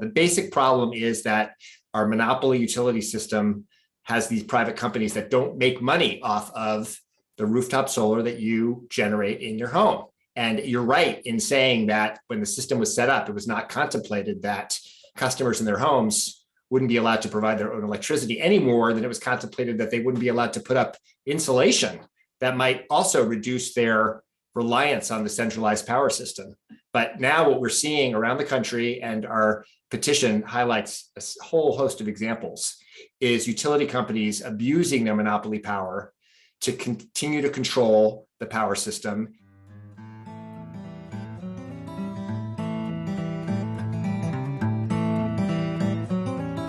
The basic problem is that our monopoly utility system has these private companies that don't make money off of the rooftop solar that you generate in your home. And you're right in saying that when the system was set up, it was not contemplated that customers in their homes wouldn't be allowed to provide their own electricity any more than it was contemplated that they wouldn't be allowed to put up insulation that might also reduce their reliance on the centralized power system. But now what we're seeing around the country, and our petition highlights a whole host of examples, is utility companies abusing their monopoly power to continue to control the power system.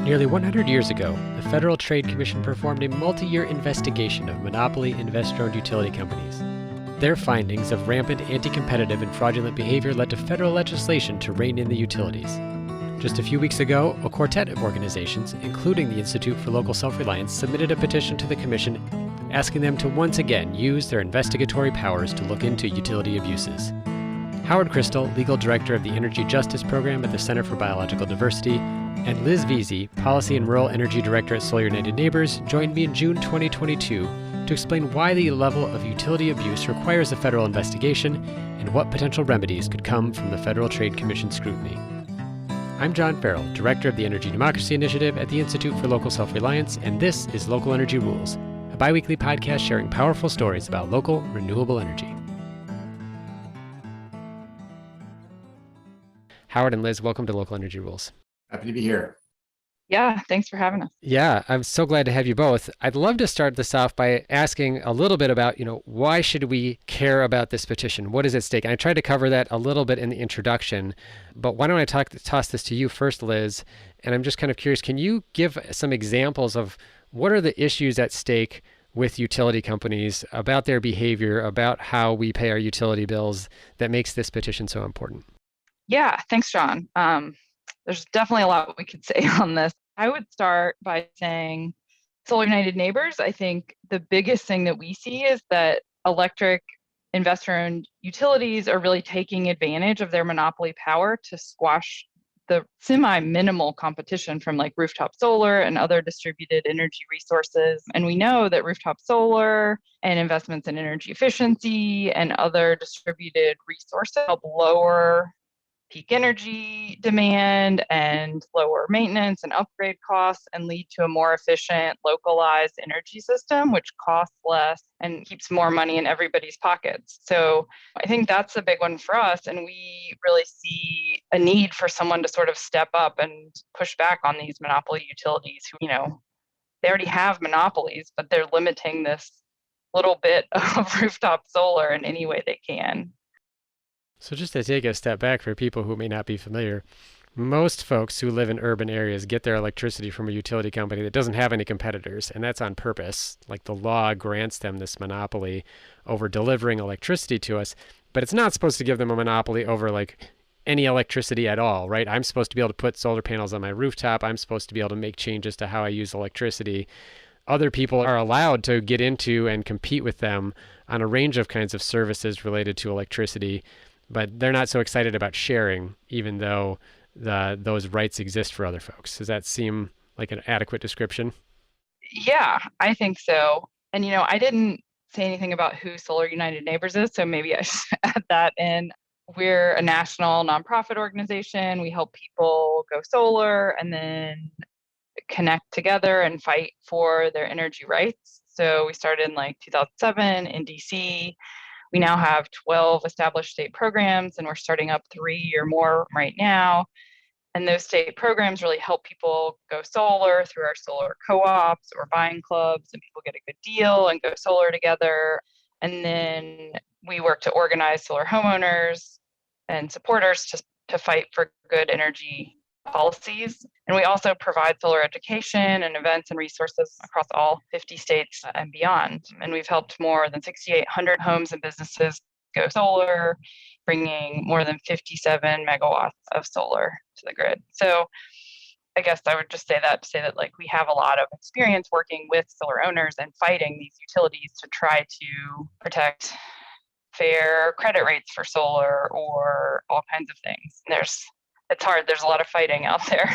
Nearly 100 years ago, the Federal Trade Commission performed a multi-year investigation of monopoly investor-owned utility companies. Their findings of rampant anti-competitive and fraudulent behavior led to federal legislation to rein in the utilities. Just a few weeks ago, a quartet of organizations, including the Institute for Local Self-Reliance, submitted a petition to the Commission asking them to once again use their investigatory powers to look into utility abuses. Howard Crystal, Legal Director of the Energy Justice Program at the Center for Biological Diversity, and Liz Veazey, Policy and Rural Energy Director at Solar United Neighbors, joined me in June 2022 to explain why the level of utility abuse requires a federal investigation and what potential remedies could come from the Federal Trade Commission scrutiny. I'm John Farrell, Director of the Energy Democracy Initiative at the Institute for Local Self-Reliance, and this is Local Energy Rules, a biweekly podcast sharing powerful stories about local, renewable energy. Howard and Liz, welcome to Local Energy Rules. Happy to be here. Yeah, thanks for having us. Yeah, I'm so glad to have you both. I'd love to start this off by asking a little bit about, why should we care about this petition? What is at stake? And I tried to cover that a little bit in the introduction, but why don't I toss this to you first, Liz? And I'm just kind of curious, can you give some examples of what are the issues at stake with utility companies, about their behavior, about how we pay our utility bills that makes this petition so important? Yeah, thanks, John. There's definitely a lot we could say on this. I would start by saying Solar United Neighbors, I think the biggest thing that we see is that electric investor-owned utilities are really taking advantage of their monopoly power to squash the semi-minimal competition from like rooftop solar and other distributed energy resources. And we know that rooftop solar and investments in energy efficiency and other distributed resources help lower peak energy demand and lower maintenance and upgrade costs and lead to a more efficient, localized energy system, which costs less and keeps more money in everybody's pockets. So I think that's a big one for us. And we really see a need for someone to sort of step up and push back on these monopoly utilities who, they already have monopolies, but they're limiting this little bit of rooftop solar in any way they can. So just to take a step back for people who may not be familiar, most folks who live in urban areas get their electricity from a utility company that doesn't have any competitors, and that's on purpose. Like the law grants them this monopoly over delivering electricity to us, but it's not supposed to give them a monopoly over like any electricity at all, right? I'm supposed to be able to put solar panels on my rooftop. I'm supposed to be able to make changes to how I use electricity. Other people are allowed to get into and compete with them on a range of kinds of services related to electricity, but they're not so excited about sharing, even though those rights exist for other folks. Does that seem like an adequate description? Yeah, I think so. And, I didn't say anything about who Solar United Neighbors is, so maybe I should add that in. We're a national nonprofit organization. We help people go solar and then connect together and fight for their energy rights. So we started in 2007 in DC. We now have 12 established state programs, and we're starting up 3 or more right now. And those state programs really help people go solar through our solar co-ops or buying clubs, and people get a good deal and go solar together. And then we work to organize solar homeowners and supporters to fight for good energy policies. And we also provide solar education and events and resources across all 50 states and beyond. And we've helped more than 6,800 homes and businesses go solar, bringing more than 57 megawatts of solar to the grid. So I guess I would just say that we have a lot of experience working with solar owners and fighting these utilities to try to protect fair credit rates for solar or all kinds of things. There's it's hard. There's a lot of fighting out there.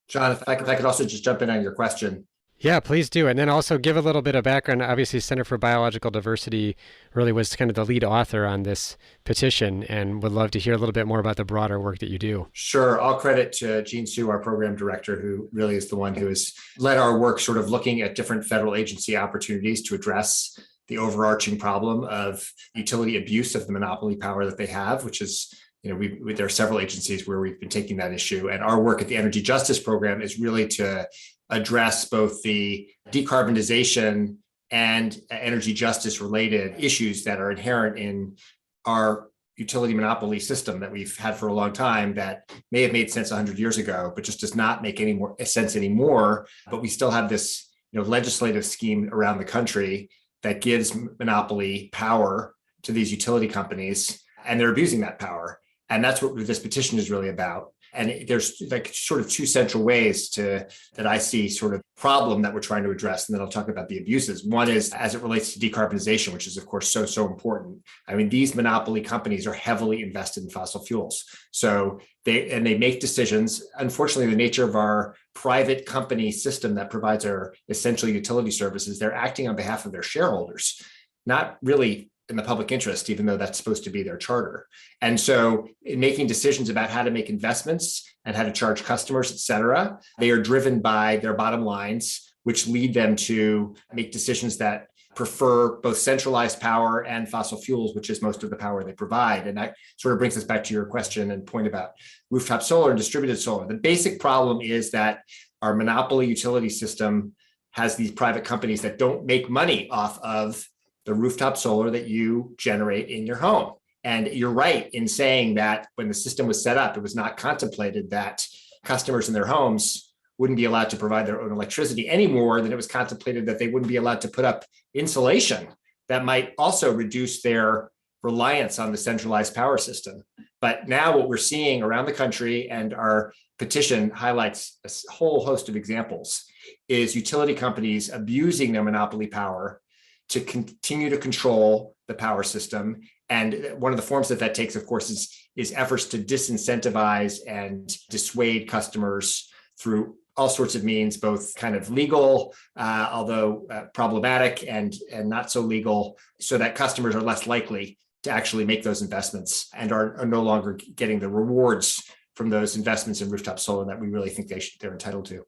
John, if I could also just jump in on your question. Yeah, please do. And then also give a little bit of background. Obviously, Center for Biological Diversity really was kind of the lead author on this petition, and would love to hear a little bit more about the broader work that you do. Sure. All credit to Jean Sue, our program director, who really is the one who has led our work sort of looking at different federal agency opportunities to address the overarching problem of utility abuse of the monopoly power that they have, which is, there are several agencies where we've been taking that issue. And our work at the Energy Justice Program is really to address both the decarbonization and energy justice related issues that are inherent in our utility monopoly system that we've had for a long time, that may have made sense 100 years ago, but just does not make any more sense anymore. But we still have this legislative scheme around the country that gives monopoly power to these utility companies, and they're abusing that power. And that's what this petition is really about. And there's like sort of two central ways that I see sort of problem that we're trying to address. And then I'll talk about the abuses. One is as it relates to decarbonization, which is of course so important. I mean, these monopoly companies are heavily invested in fossil fuels. So they make decisions. Unfortunately, the nature of our private company system that provides our essential utility services, they're acting on behalf of their shareholders, not really in the public interest, even though that's supposed to be their charter. And so in making decisions about how to make investments and how to charge customers, et cetera, they are driven by their bottom lines, which lead them to make decisions that prefer both centralized power and fossil fuels, which is most of the power they provide. And that sort of brings us back to your question and point about rooftop solar and distributed solar. The basic problem is that our monopoly utility system has these private companies that don't make money off of the rooftop solar that you generate in your home. And you're right in saying that when the system was set up, it was not contemplated that customers in their homes wouldn't be allowed to provide their own electricity any more than it was contemplated that they wouldn't be allowed to put up insulation that might also reduce their reliance on the centralized power system. But now what we're seeing around the country, and our petition highlights a whole host of examples, is utility companies abusing their monopoly power to continue to control the power system. And one of the forms that takes, of course, is efforts to disincentivize and dissuade customers through all sorts of means, both kind of legal, although problematic, and not so legal, so that customers are less likely to actually make those investments and are no longer getting the rewards from those investments in rooftop solar that we really think they're entitled to.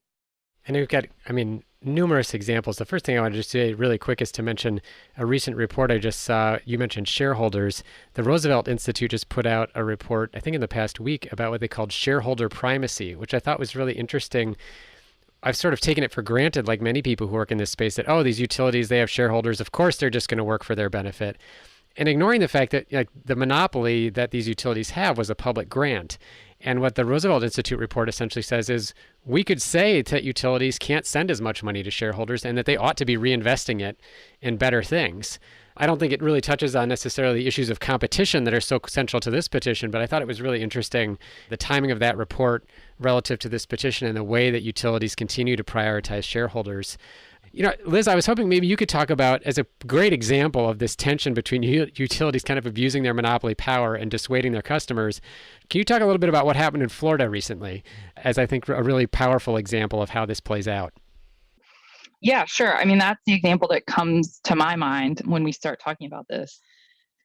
And we've got, numerous examples. The first thing I wanted to say really quick is to mention a recent report I just saw. You mentioned shareholders. The Roosevelt Institute just put out a report, I think in the past week, about what they called shareholder primacy, which I thought was really interesting. I've sort of taken it for granted, like many people who work in this space, that, these utilities, they have shareholders. Of course, they're just going to work for their benefit. And ignoring the fact that the monopoly that these utilities have was a public grant. And what the Roosevelt Institute report essentially says is we could say that utilities can't send as much money to shareholders and that they ought to be reinvesting it in better things. I don't think it really touches on necessarily the issues of competition that are so central to this petition, but I thought it was really interesting, the timing of that report relative to this petition and the way that utilities continue to prioritize shareholders. Liz, I was hoping maybe you could talk about, as a great example of this tension between utilities kind of abusing their monopoly power and dissuading their customers, can you talk a little bit about what happened in Florida recently, as I think a really powerful example of how this plays out? Yeah, sure. That's the example that comes to my mind when we start talking about this.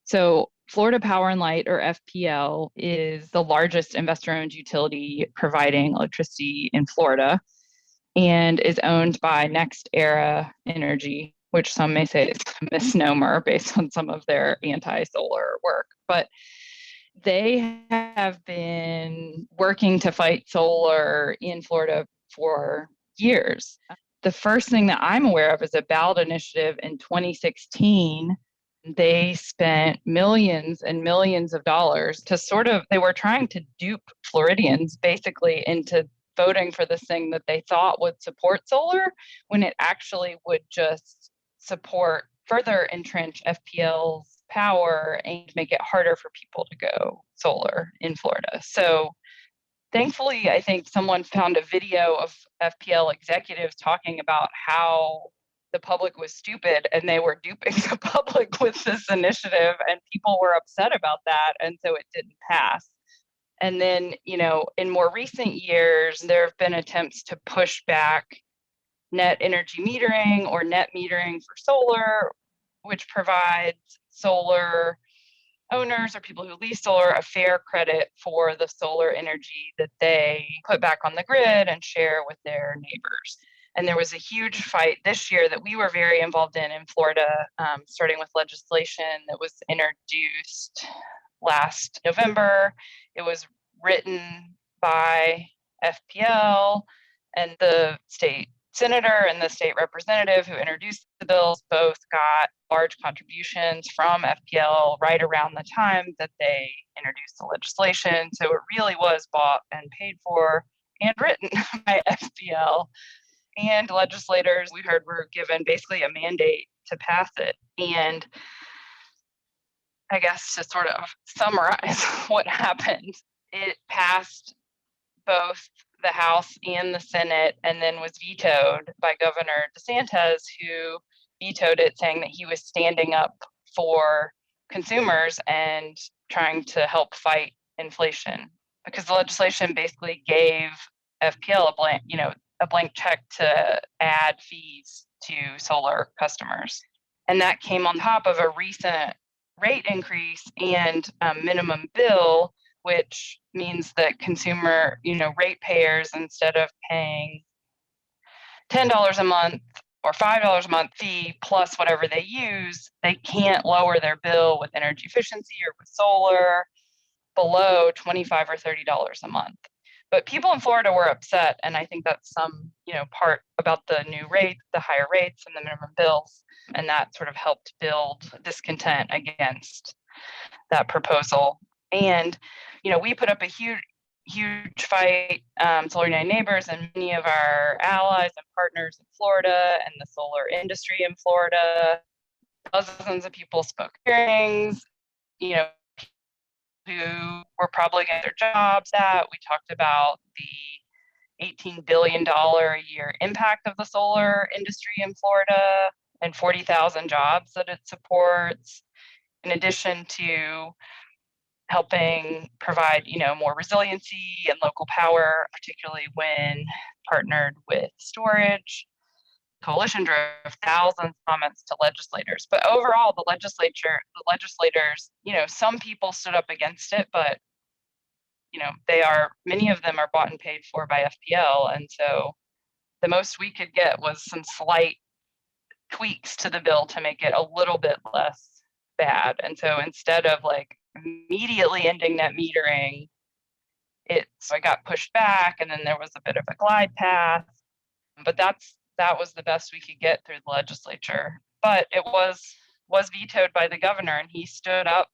So Florida Power and Light, or FPL, is the largest investor-owned utility providing electricity in Florida, and is owned by NextEra Energy, which some may say is a misnomer based on some of their anti-solar work. But they have been working to fight solar in Florida for years. The first thing that I'm aware of is a ballot initiative in 2016. They spent millions and millions of dollars to they were trying to dupe Floridians basically into voting for this thing that they thought would support solar, when it actually would just further entrench FPL's power and make it harder for people to go solar in Florida. So thankfully, I think someone found a video of FPL executives talking about how the public was stupid and they were duping the public with this initiative, and people were upset about that, and so it didn't pass. And then, in more recent years, there have been attempts to push back net energy metering or net metering for solar, which provides solar owners or people who lease solar a fair credit for the solar energy that they put back on the grid and share with their neighbors. And there was a huge fight this year that we were very involved in Florida, starting with legislation that was introduced last November. It was written by FPL, and the state senator and the state representative who introduced the bills both got large contributions from FPL right around the time that they introduced the legislation. So it really was bought and paid for and written by FPL. And legislators, we heard, were given basically a mandate to pass it. And I guess to sort of summarize what happened, it passed both the House and the Senate, and then was vetoed by Governor DeSantis, who vetoed it, saying that he was standing up for consumers and trying to help fight inflation, because the legislation basically gave FPL a blank check to add fees to solar customers. And that came on top of a recent rate increase and minimum bill, which means that consumer, ratepayers, instead of paying $10 a month or $5 a month fee plus whatever they use, they can't lower their bill with energy efficiency or with solar below $25 or $30 a month. But people in Florida were upset, and I think that's some, part about the new rate, the higher rates and the minimum bills, and that sort of helped build discontent against that proposal. And, we put up a huge fight, Solar United Neighbors and many of our allies and partners in Florida and the solar industry in Florida. Dozens of people spoke hearings, who were probably getting their jobs at. We talked about the $18 billion a year impact of the solar industry in Florida and 40,000 jobs that it supports, in addition to helping provide, more resiliency and local power, particularly when partnered with storage. Coalition drove thousands of comments to legislators, but overall, the legislators, some people stood up against it, but many of them are bought and paid for by FPL, and so the most we could get was some slight tweaks to the bill to make it a little bit less bad. And so instead of immediately ending net metering, it got pushed back, and then there was a bit of a glide path, but that was the best we could get through the legislature. But it was vetoed by the governor, and he stood up,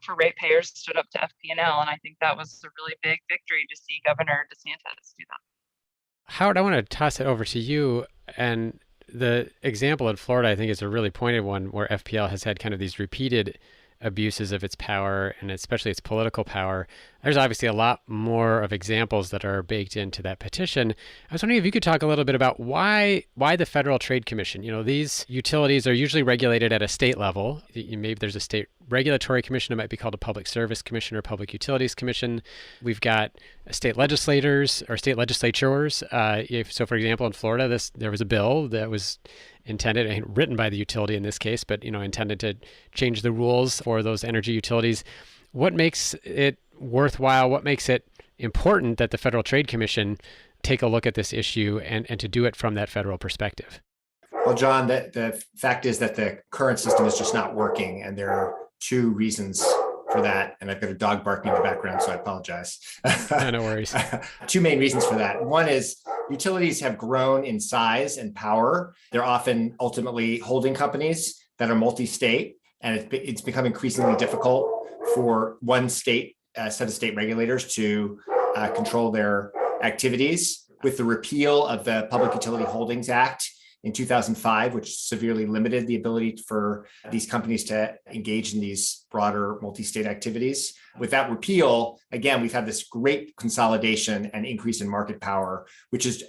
for ratepayers, stood up to FP&L, and I think that was a really big victory to see Governor DeSantis do that. Howard, I want to toss it over to you. And the example in Florida, I think, is a really pointed one where FPL has had kind of these repeated abuses of its power, and especially its political power. There's obviously a lot more of examples that are baked into that petition. I was wondering if you could talk a little bit about why the Federal Trade Commission. These utilities are usually regulated at a state level. Maybe there's a state regulatory commission. It might be called a Public Service Commission or Public Utilities Commission. We've got state legislators or state legislatures. So, for example, in Florida, there was a bill that was intended and written by the utility in this case, but intended to change the rules for those energy utilities. What makes it worthwhile? What makes it important that the Federal Trade Commission take a look at this issue and to do it from that federal perspective? Well, John, the fact is that the current system is just not working, and there are two reasons for that. And I've got a dog barking in the background, so I apologize. No worries. Two main reasons for that. One is utilities have grown in size and power. They're often ultimately holding companies that are multi-state, and it's become increasingly difficult for one state, set of state regulators to control their activities. With the repeal of the Public Utility Holdings Act in 2005, which severely limited the ability for these companies to engage in these broader multi-state activities. With that repeal, again, we've had this great consolidation and increase in market power, which is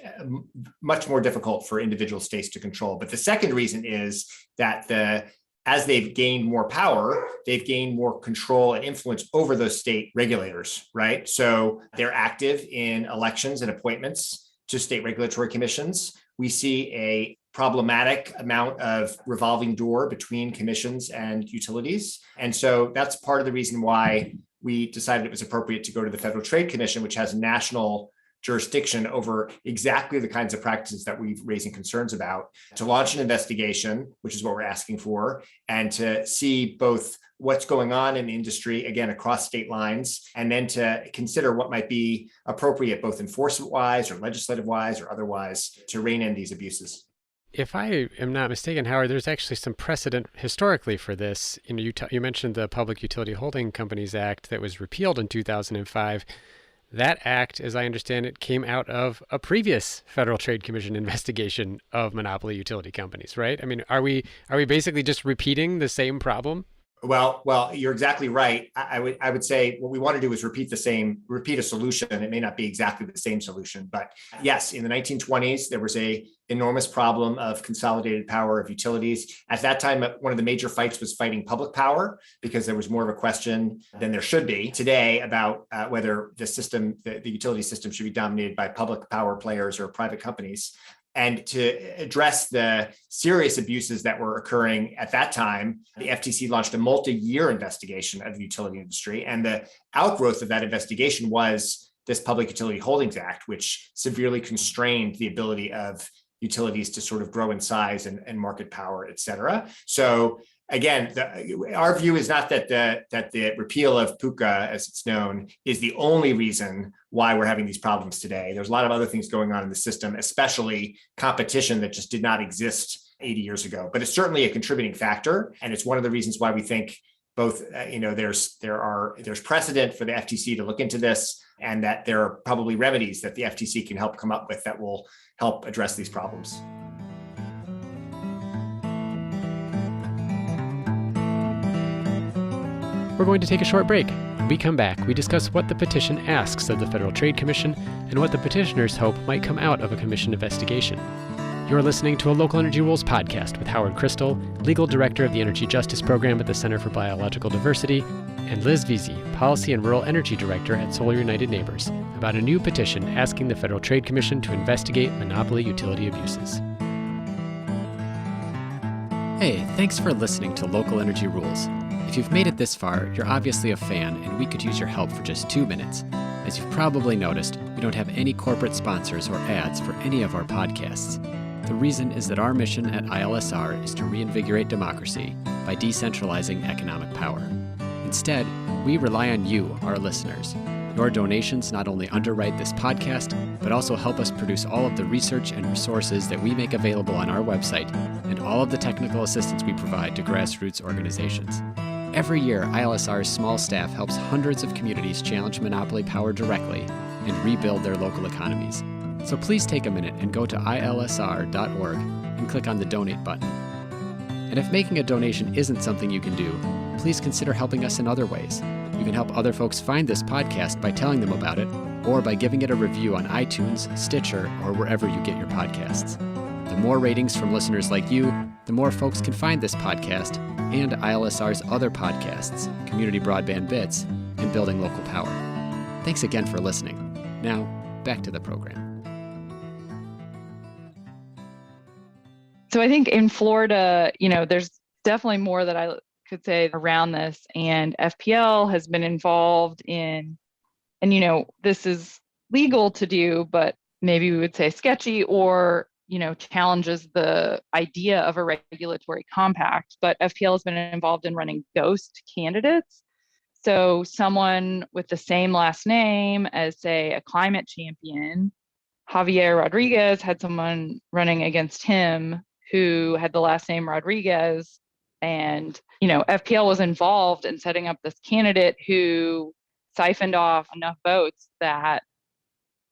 much more difficult for individual states to control. But the second reason is that the as they've gained more power, they've gained more control and influence over those state regulators, right? So they're active in elections and appointments to state regulatory commissions. We see a problematic amount of revolving door between commissions and utilities. And so that's part of the reason why we decided it was appropriate to go to the Federal Trade Commission, which has national jurisdiction over exactly the kinds of practices that we've raising concerns about, to launch an investigation, which is what we're asking for, and to see both what's going on in the industry, again, across state lines, and then to consider what might be appropriate, both enforcement-wise or legislative-wise or otherwise, to rein in these abuses. If I am not mistaken, Howard, there's actually some precedent historically for this. You mentioned the Public Utility Holding Companies Act that was repealed in 2005. That act, as I understand it, came out of a previous Federal Trade Commission investigation of monopoly utility companies, right? I mean, are we basically just repeating the same problem? Well, you're exactly right. I would say what we want to do is repeat a solution. It may not be exactly the same solution, but yes, in the 1920s, there was a enormous problem of consolidated power of utilities. At that time, one of the major fights was fighting public power, because there was more of a question than there should be today about whether the utility system should be dominated by public power players or private companies. And to address the serious abuses that were occurring at that time, the FTC launched a multi-year investigation of the utility industry. And the outgrowth of that investigation was this Public Utility Holdings Act, which severely constrained the ability of utilities to sort of grow in size and market power, et cetera. So again, our view is not that the repeal of PUCA, as it's known, is the only reason why we're having these problems today. There's a lot of other things going on in the system, especially competition that just did not exist 80 years ago. But it's certainly a contributing factor, and it's one of the reasons why we think both, there's precedent for the FTC to look into this, and that there are probably remedies that the FTC can help come up with that will help address these problems. We're going to take a short break. When we come back, we discuss what the petition asks of the Federal Trade Commission and what the petitioners hope might come out of a commission investigation. You're listening to a Local Energy Rules podcast with Howard Crystal, Legal Director of the Energy Justice Program at the Center for Biological Diversity, and Liz Veazey, Policy and Rural Energy Director at Solar United Neighbors, about a new petition asking the Federal Trade Commission to investigate monopoly utility abuses. Hey, thanks for listening to Local Energy Rules. If you've made it this far, you're obviously a fan, and we could use your help for just 2 minutes. As you've probably noticed, we don't have any corporate sponsors or ads for any of our podcasts. The reason is that our mission at ILSR is to reinvigorate democracy by decentralizing economic power. Instead, we rely on you, our listeners. Your donations not only underwrite this podcast, but also help us produce all of the research and resources that we make available on our website, and all of the technical assistance we provide to grassroots organizations. Every year, ILSR's small staff helps hundreds of communities challenge monopoly power directly and rebuild their local economies. So please take a minute and go to ilsr.org and click on the donate button. And if making a donation isn't something you can do, please consider helping us in other ways. You can help other folks find this podcast by telling them about it, or by giving it a review on iTunes, Stitcher, or wherever you get your podcasts. The more ratings from listeners like you, the more folks can find this podcast and ILSR's other podcasts, Community Broadband Bits, and Building Local Power. Thanks again for listening. Now, back to the program. So I think in Florida, there's definitely more that I could say around this, and FPL has been involved in, and this is legal to do, but maybe we would say sketchy, or challenges the idea of a regulatory compact. But FPL has been involved in running ghost candidates. So someone with the same last name as, say, a climate champion, Javier Rodriguez, had someone running against him who had the last name Rodriguez. And, FPL was involved in setting up this candidate who siphoned off enough votes that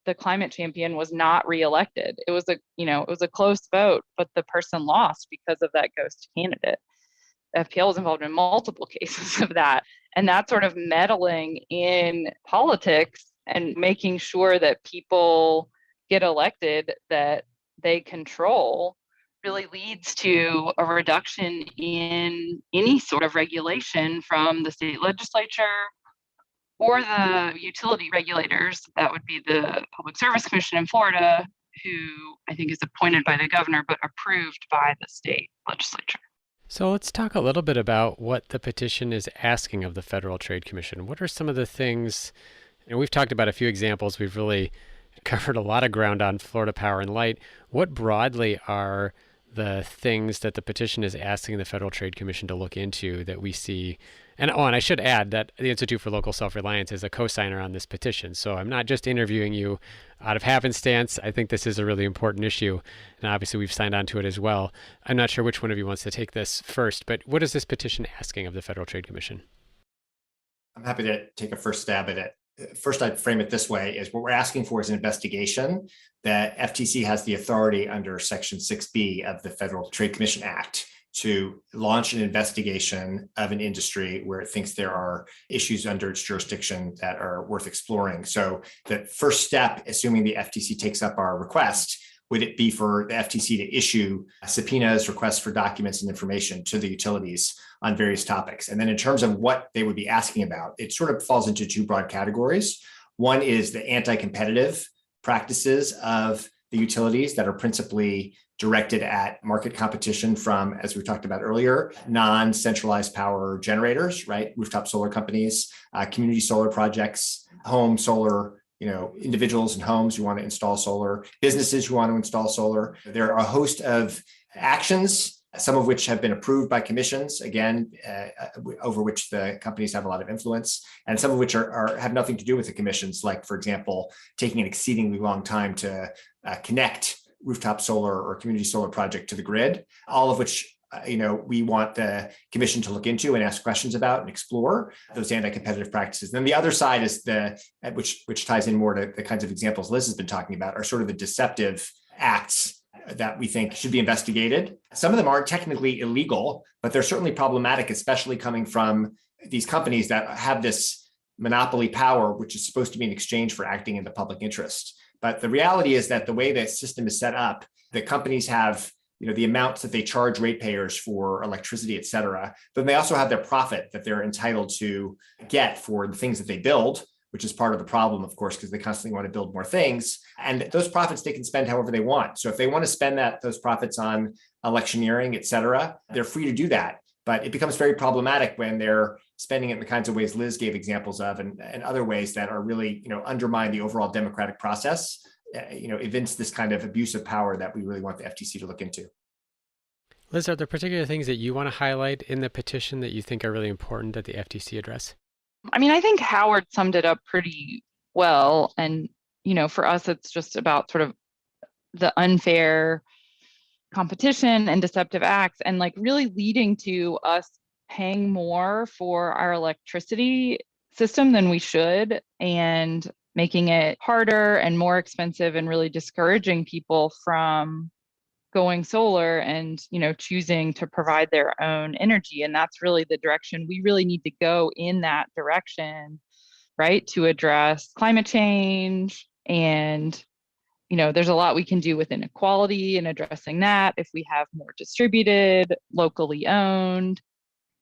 the climate champion was not reelected. It was a close vote, but the person lost because of that ghost candidate. FPL was involved in multiple cases of that. And that sort of meddling in politics and making sure that people get elected that they control really leads to a reduction in any sort of regulation from the state legislature or the utility regulators. That would be the Public Service Commission in Florida, who I think is appointed by the governor, but approved by the state legislature. So let's talk a little bit about what the petition is asking of the Federal Trade Commission. What are some of the things, and we've talked about a few examples, we've really covered a lot of ground on Florida Power and Light. What broadly are the things that the petition is asking the Federal Trade Commission to look into that we see? And I should add that the Institute for Local Self-Reliance is a cosigner on this petition. So I'm not just interviewing you out of happenstance. I think this is a really important issue. And obviously we've signed on to it as well. I'm not sure which one of you wants to take this first, but what is this petition asking of the Federal Trade Commission? I'm happy to take a first stab at it. First, I'd frame it this way: is what we're asking for is an investigation. The FTC has the authority under Section 6B of the Federal Trade Commission Act to launch an investigation of an industry where it thinks there are issues under its jurisdiction that are worth exploring. So the first step, assuming the FTC takes up our request, would it be for the FTC to issue subpoenas, requests for documents and information to the utilities on various topics. And then in terms of what they would be asking about, it sort of falls into two broad categories. One is the anti-competitive practices of the utilities that are principally directed at market competition from, as we talked about earlier, non-centralized power generators, right? Rooftop solar companies, community solar projects, home solar, individuals and homes who want to install solar, businesses who want to install solar. There are a host of actions, some of which have been approved by commissions, again, over which the companies have a lot of influence, and some of which have nothing to do with the commissions, like, for example, taking an exceedingly long time to connect rooftop solar or community solar project to the grid, all of which we want the commission to look into and ask questions about and explore those anti-competitive practices. And then the other side is which ties in more to the kinds of examples Liz has been talking about, are sort of the deceptive acts that we think should be investigated. Some of them aren't technically illegal, but they're certainly problematic, especially coming from these companies that have this monopoly power, which is supposed to be in exchange for acting in the public interest. But the reality is that the way the system is set up, the companies have the amounts that they charge ratepayers for electricity, et cetera. But they also have their profit that they're entitled to get for the things that they build, which is part of the problem, of course, because they constantly want to build more things. And those profits they can spend however they want. So if they want to spend those profits on electioneering, et cetera, they're free to do that. But it becomes very problematic when they're spending it in the kinds of ways Liz gave examples of, and other ways that are really, undermine the overall democratic process. Evince this kind of abuse of power that we really want the FTC to look into. Liz, are there particular things that you want to highlight in the petition that you think are really important that the FTC address? I think Howard summed it up pretty well. And, for us, it's just about sort of the unfair competition and deceptive acts, and really leading to us paying more for our electricity system than we should, and making it harder and more expensive, and really discouraging people from going solar and, choosing to provide their own energy. And that's really the direction we really need to go, in that direction, right? To address climate change. And, there's a lot we can do with inequality and addressing that if we have more distributed, locally owned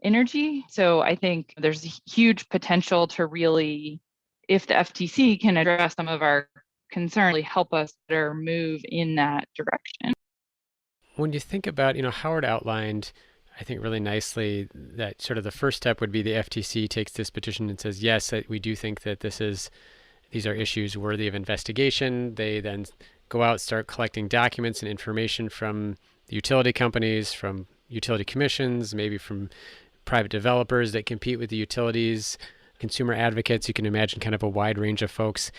energy. So I think there's huge potential to really, if the FTC can address some of our concerns, really help us better move in that direction. When you think about, Howard outlined, I think really nicely, that sort of the first step would be the FTC takes this petition and says, yes, we do think that these are issues worthy of investigation. They then go out, start collecting documents and information from the utility companies, from utility commissions, maybe from private developers that compete with the utilities, consumer advocates. You can imagine kind of a wide range of folks.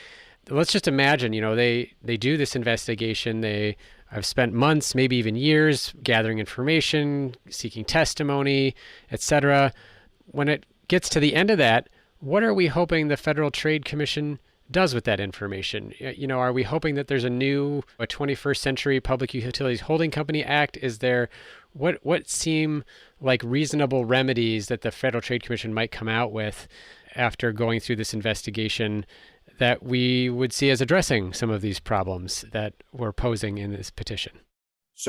Let's just imagine, they do this investigation. They have spent months, maybe even years, gathering information, seeking testimony, et cetera. When it gets to the end of that, what are we hoping the Federal Trade Commission does with that information? Are we hoping that there's a 21st century Public Utilities Holding Company Act? Is there, what seem like reasonable remedies that the Federal Trade Commission might come out with after going through this investigation that we would see as addressing some of these problems that we're posing in this petition?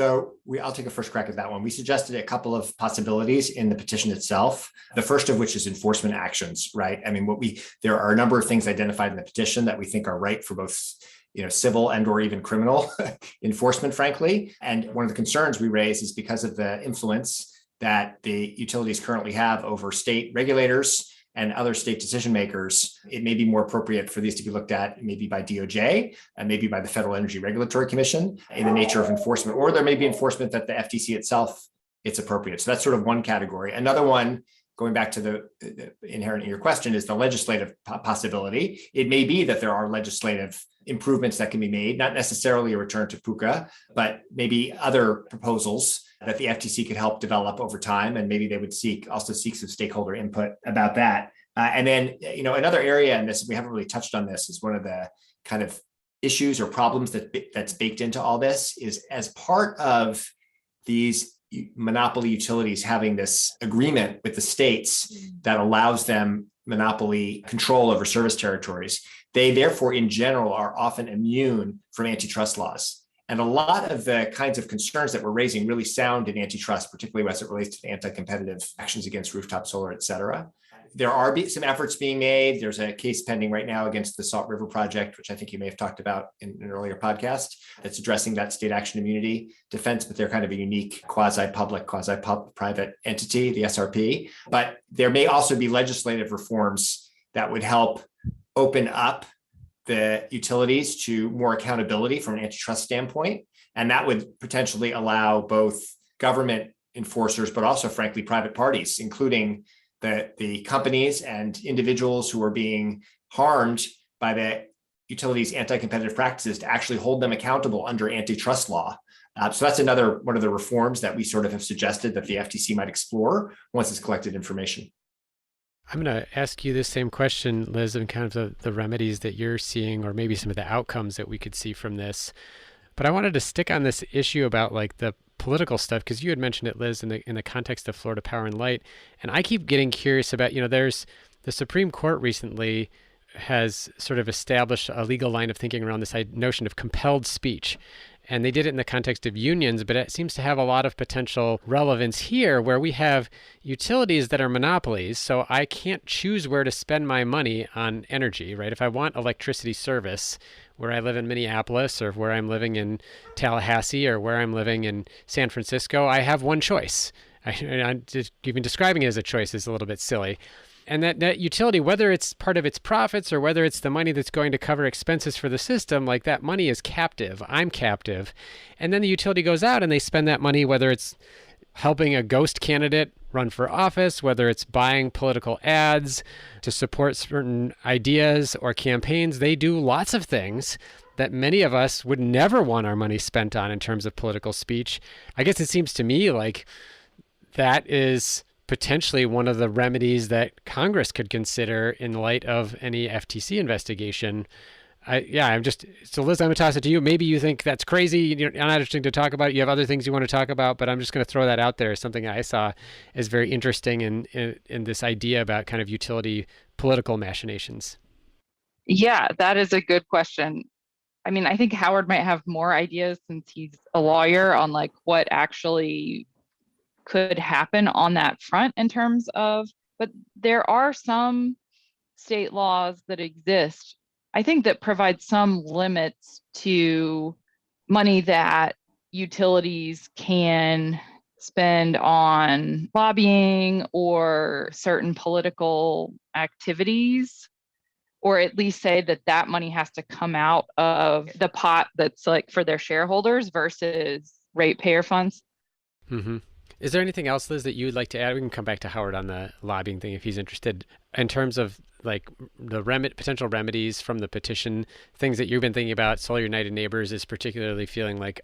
I'll take a first crack at that one. We suggested a couple of possibilities in the petition itself. The first of which is enforcement actions, right? I mean, there are a number of things identified in the petition that we think are right for both, civil and or even criminal enforcement, frankly. And one of the concerns we raise is because of the influence that the utilities currently have over state regulators and other state decision makers, it may be more appropriate for these to be looked at maybe by DOJ and maybe by the Federal Energy Regulatory Commission in the nature of enforcement, or there may be enforcement that the FTC itself, it's appropriate. So that's sort of one category. Another one, going back to the inherent in your question, is the legislative possibility. It may be that there are legislative improvements that can be made, not necessarily a return to PUCA, but maybe other proposals that the FTC could help develop over time. And maybe they would also seek some stakeholder input about that. And then, another area, and we haven't really touched on this, is one of the kind of issues or problems that's baked into all this is as part of these monopoly utilities having this agreement with the states that allows them monopoly control over service territories, they therefore in general are often immune from antitrust laws. And a lot of the kinds of concerns that we're raising really sound in antitrust, particularly as it relates to the anti-competitive actions against rooftop solar, et cetera. There are some efforts being made. There's a case pending right now against the Salt River Project, which I think you may have talked about in an earlier podcast, that's addressing that state action immunity defense, but they're kind of a unique quasi-public, quasi-private entity, the SRP. But there may also be legislative reforms that would help open up the utilities to more accountability from an antitrust standpoint. And that would potentially allow both government enforcers, but also frankly, private parties, including the companies and individuals who are being harmed by the utilities' anti-competitive practices, to actually hold them accountable under antitrust law. So that's another one of the reforms that we sort of have suggested that the FTC might explore once it's collected information. I'm going to ask you this same question, Liz, and kind of the remedies that you're seeing, or maybe some of the outcomes that we could see from this. But I wanted to stick on this issue about like the political stuff, because you had mentioned it, Liz, in the context of Florida Power and Light. And I keep getting curious about, there's the Supreme Court recently has sort of established a legal line of thinking around this notion of compelled speech. And they did it in the context of unions, but it seems to have a lot of potential relevance here where we have utilities that are monopolies. So I can't choose where to spend my money on energy, right? If I want electricity service where I live in Minneapolis, or where I'm living in Tallahassee, or where I'm living in San Francisco, I have one choice. I'm just even describing it as a choice is a little bit silly. And that utility, whether it's part of its profits or whether it's the money that's going to cover expenses for the system, like that money is captive. I'm captive. And then the utility goes out and they spend that money, whether it's helping a ghost candidate run for office, whether it's buying political ads to support certain ideas or campaigns. They do lots of things that many of us would never want our money spent on in terms of political speech. I guess it seems to me like that is potentially one of the remedies that Congress could consider in light of any FTC investigation. So Liz, I'm gonna toss it to you. Maybe you think that's crazy, you're not interesting to talk about. You have other things you want to talk about, but I'm just going to throw that out there as something I saw as very interesting in this idea about kind of utility political machinations. Yeah, that is a good question. I mean, I think Howard might have more ideas since he's a lawyer on like what actually could happen on that front in terms of, but there are some state laws that exist, I think, that provide some limits to money that utilities can spend on lobbying or certain political activities, or at least say that money has to come out of the pot that's like for their shareholders versus ratepayer funds. Mm-hmm. Is there anything else, Liz, that you would like to add? We can come back to Howard on the lobbying thing if he's interested, in terms of like the potential remedies from the petition, things that you've been thinking about. Solar United Neighbors is particularly feeling like,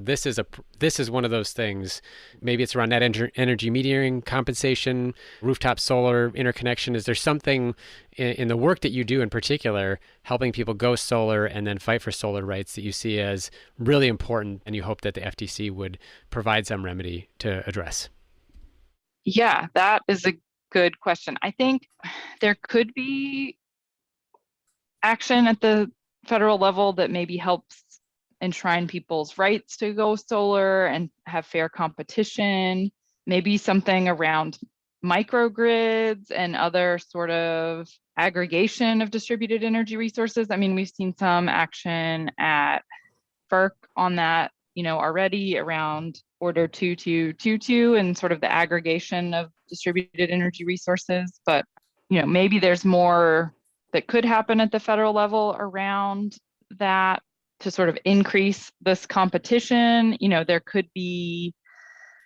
this is one of those things. Maybe it's around net energy metering compensation, rooftop solar interconnection. Is there something in the work that you do in particular, helping people go solar and then fight for solar rights, that you see as really important and you hope that the FTC would provide some remedy to address? Yeah, that is a good question. I think there could be action at the federal level that maybe helps enshrine people's rights to go solar and have fair competition, maybe something around microgrids and other sort of aggregation of distributed energy resources. I mean, we've seen some action at FERC on that, already around Order 2222 and sort of the aggregation of distributed energy resources. But, maybe there's more that could happen at the federal level around that to sort of increase this competition. There could be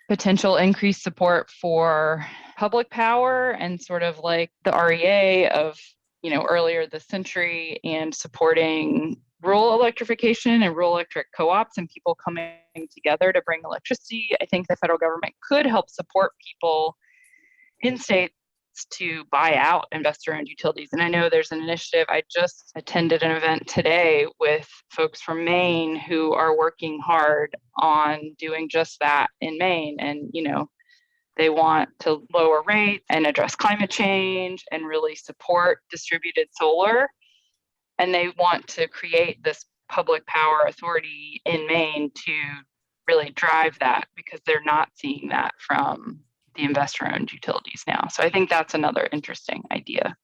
potential increased support for public power and sort of like the REA of, earlier this century, and supporting rural electrification and rural electric co-ops and people coming together to bring electricity. I think the federal government could help support people in states to buy out investor-owned utilities. And I know there's an initiative. I just attended an event today with folks from Maine who are working hard on doing just that in Maine. And, they want to lower rates and address climate change and really support distributed solar. And they want to create this public power authority in Maine to really drive that, because they're not seeing that from the investor-owned utilities now. So I think that's another interesting idea.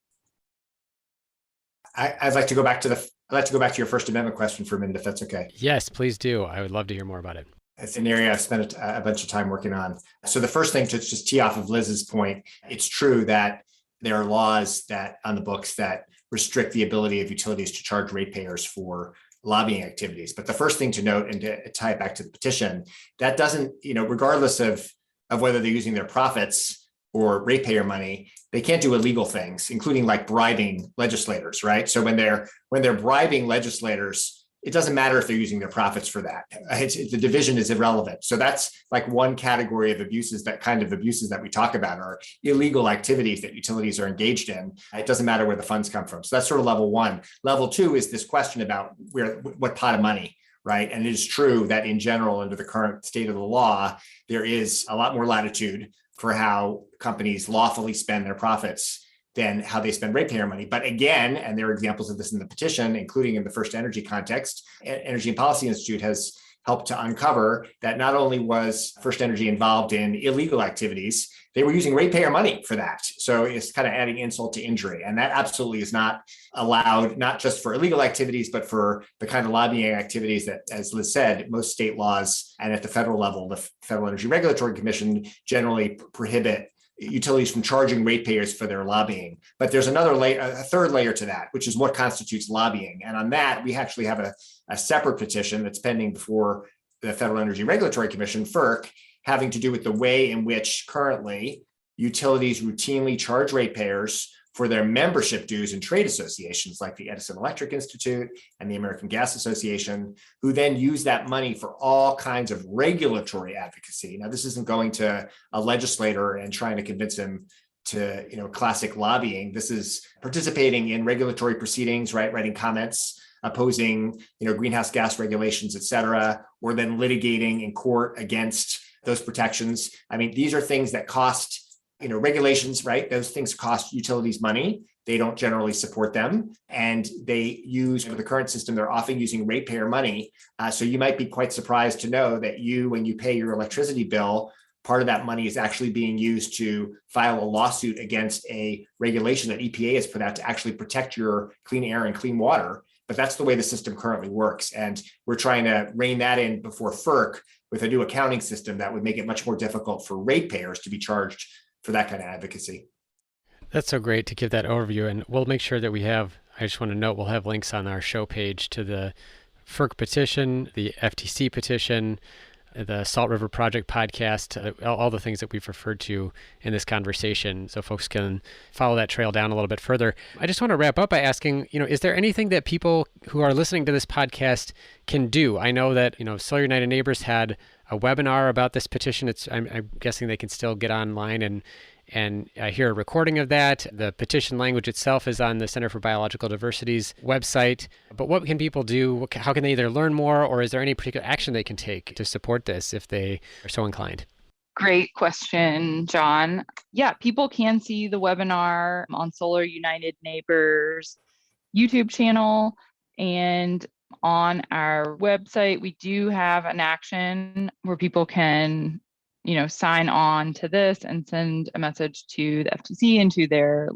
I'd like to go back to your First Amendment question for a minute, if that's okay. Yes, please do. I would love to hear more about it. It's an area I've spent a bunch of time working on. So the first thing, to just tee off of Liz's point, it's true that there are laws that on the books that restrict the ability of utilities to charge ratepayers for lobbying activities. But the first thing to note, and to tie it back to the petition, that doesn't, regardless of whether they're using their profits or ratepayer money, they can't do illegal things, including like bribing legislators, right? So when they're bribing legislators, it doesn't matter if they're using their profits for that. The division is irrelevant. So that's like one category of abuses that we talk about are illegal activities that utilities are engaged in. It doesn't matter where the funds come from. So that's sort of level one. Level two is this question about what pot of money, right? And it is true that in general, under the current state of the law, there is a lot more latitude for how companies lawfully spend their profits than how they spend ratepayer money. But again, and there are examples of this in the petition, including in the First Energy context, Energy and Policy Institute has helped to uncover that not only was First Energy involved in illegal activities, they were using ratepayer money for that. So it's kind of adding insult to injury. And that absolutely is not allowed, not just for illegal activities, but for the kind of lobbying activities that, as Liz said, most state laws and at the federal level, the Federal Energy Regulatory Commission generally prohibit utilities from charging ratepayers for their lobbying. But there's another layer, a third layer to that, which is what constitutes lobbying. And on that, we actually have a separate petition that's pending before the Federal Energy Regulatory Commission, FERC, having to do with the way in which currently utilities routinely charge ratepayers for their membership dues in trade associations like the Edison Electric Institute and the American Gas Association, who then use that money for all kinds of regulatory advocacy. Now, this isn't going to a legislator and trying to convince him to, classic lobbying. This is participating in regulatory proceedings, right? Writing comments, opposing, greenhouse gas regulations, et cetera, or then litigating in court against those protections. I mean, these are things that cost regulations, right? Those things cost utilities money. They don't generally support them. And they use, the current system, they're often using ratepayer money. So you might be quite surprised to know that when you pay your electricity bill, part of that money is actually being used to file a lawsuit against a regulation that EPA has put out to actually protect your clean air and clean water. But that's the way the system currently works. And we're trying to rein that in before FERC with a new accounting system that would make it much more difficult for ratepayers to be charged for that kind of advocacy. That's so great to give that overview. And we'll make sure that I just want to note, we'll have links on our show page to the FERC petition, the FTC petition, the Salt River Project podcast, all the things that we've referred to in this conversation, so folks can follow that trail down a little bit further. I just want to wrap up by asking, is there anything that people who are listening to this podcast can do? I know that, Solar United Neighbors had a webinar about this petition. I'm guessing they can still get online and hear a recording of that. The petition language itself is on the Center for Biological Diversity's website. But what can people do? How can they either learn more, or is there any particular action they can take to support this if they are so inclined? Great question, John. Yeah, people can see the webinar on Solar United Neighbors YouTube channel. And On our website, we do have an action where people can, sign on to this and send a message to the FTC and to their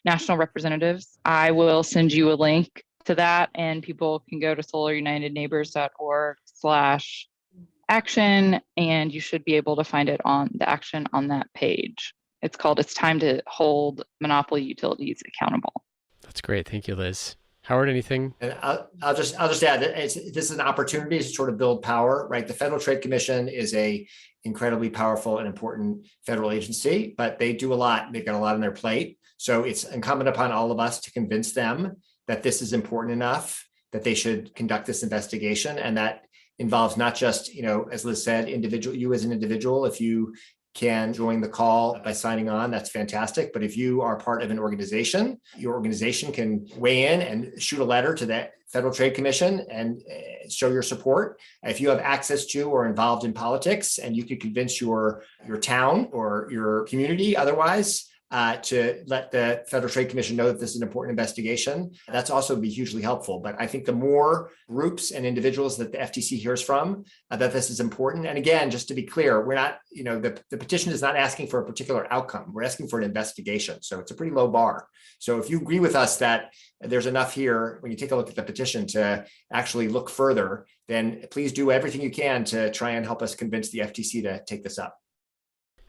national representatives. I will send you a link to that, and people can go to solarunitedneighbors.org/action, and you should be able to find it on the action on that page. It's called "It's Time to Hold Monopoly Utilities Accountable." That's great. Thank you, Liz. Howard, anything? And I'll just add that this is an opportunity to sort of build power, right? The Federal Trade Commission is a incredibly powerful and important federal agency, but they do a lot. They've got a lot on their plate. So it's incumbent upon all of us to convince them that this is important enough, that they should conduct this investigation. And that involves not just, as Liz said, you as an individual. If you can join the call by signing on, that's fantastic. But if you are part of an organization, your organization can weigh in and shoot a letter to the Federal Trade Commission and show your support. If you have access to or involved in politics, and you could convince your town or your community otherwise to let the Federal Trade Commission know that this is an important investigation, that's also be hugely helpful. But I think the more groups and individuals that the FTC hears from, that this is important. And again, just to be clear, we're not, the petition is not asking for a particular outcome. We're asking for an investigation. So it's a pretty low bar. So if you agree with us that there's enough here, when you take a look at the petition, to actually look further, then please do everything you can to try and help us convince the FTC to take this up.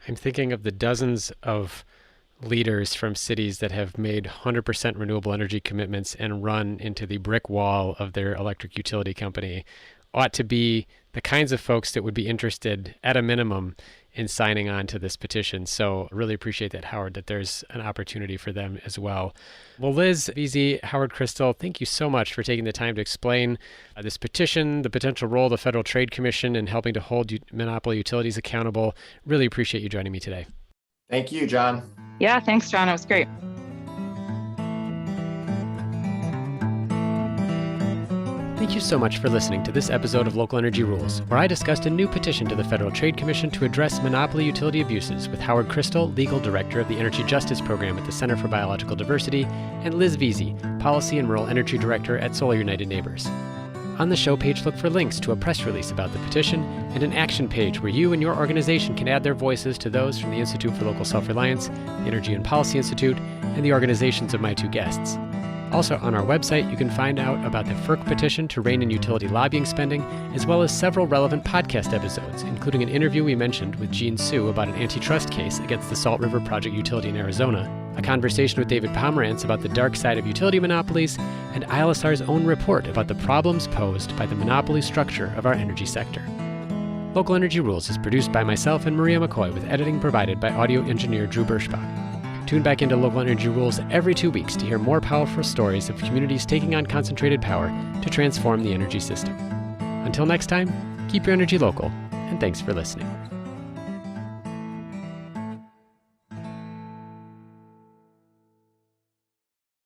I'm thinking of the dozens of leaders from cities that have made 100% renewable energy commitments and run into the brick wall of their electric utility company ought to be the kinds of folks that would be interested, at a minimum, in signing on to this petition. So really appreciate that, Howard, that there's an opportunity for them as well. Well, Liz, Veazey, Howard, Crystal, thank you so much for taking the time to explain this petition, the potential role of the Federal Trade Commission in helping to hold monopoly utilities accountable. Really appreciate you joining me today. Thank you, John. Yeah, thanks, John. It was great. Thank you so much for listening to this episode of Local Energy Rules, where I discussed a new petition to the Federal Trade Commission to address monopoly utility abuses with Howard Crystal, Legal Director of the Energy Justice Program at the Center for Biological Diversity, and Liz Veazey, Policy and Rural Energy Director at Solar United Neighbors. On the show page, look for links to a press release about the petition and an action page where you and your organization can add their voices to those from the Institute for Local Self-Reliance, the Energy and Policy Institute, and the organizations of my two guests. Also on our website, you can find out about the FERC petition to rein in utility lobbying spending, as well as several relevant podcast episodes, including an interview we mentioned with Gene Sue about an antitrust case against the Salt River Project utility in Arizona, a conversation with David Pomerantz about the dark side of utility monopolies, and ILSR's own report about the problems posed by the monopoly structure of our energy sector. Local Energy Rules is produced by myself and Maria McCoy, with editing provided by audio engineer Drew Birschbach. Tune back into Local Energy Rules every 2 weeks to hear more powerful stories of communities taking on concentrated power to transform the energy system. Until next time, keep your energy local, and thanks for listening.